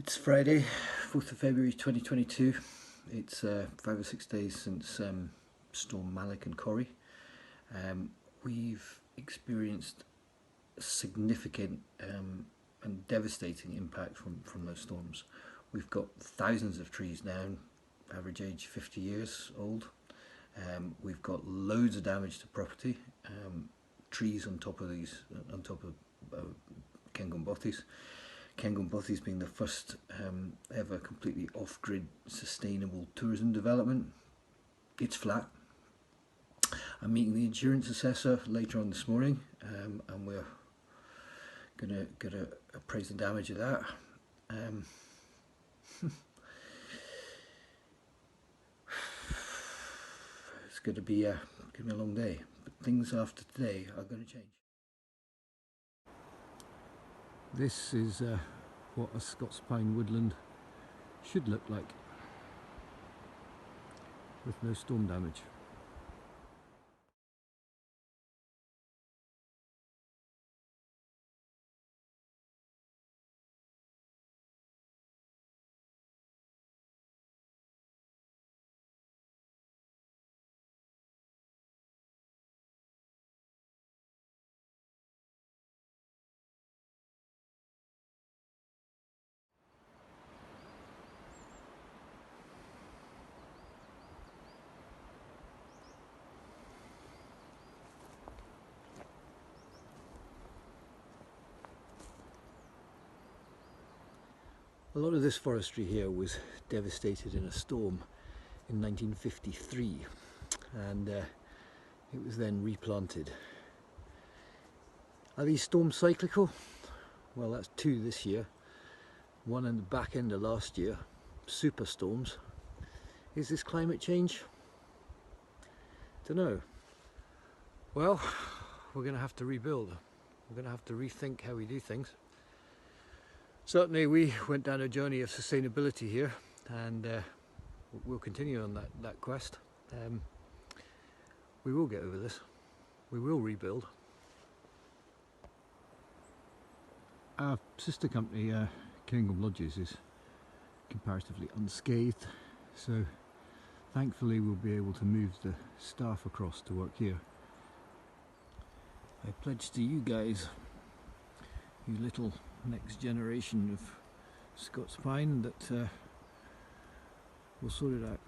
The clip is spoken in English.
It's Friday, 4th of February 2022. It's 5 or 6 days since Storm Malik and Corrie. We've experienced significant and devastating impact from those storms. We've got thousands of trees down, average age 50 years old. We've got loads of damage to property, trees on top of Kengon Bothies being the first ever completely off-grid sustainable tourism development. It's flat. I'm meeting the insurance assessor later on this morning, and we're gonna appraise the damage of that. It's gonna be a long day, but things after today are going to change. This is what a Scots pine woodland should look like with no storm damage. A lot of this forestry here was devastated in a storm in 1953, and it was then replanted. Are these storms cyclical? Well, that's 2 this year, 1 in the back end of last year, super storms. Is this climate change? Don't know. Well, we're going to have to rebuild. We're going to have to rethink how we do things. Certainly we went down a journey of sustainability here, and we'll continue on that quest. We will get over this. We will rebuild. Our sister company, Kengon Lodges, is comparatively unscathed, so thankfully we'll be able to move the staff across to work here. I pledge to you guys, you little next generation of Scots pine, that we'll sort it out.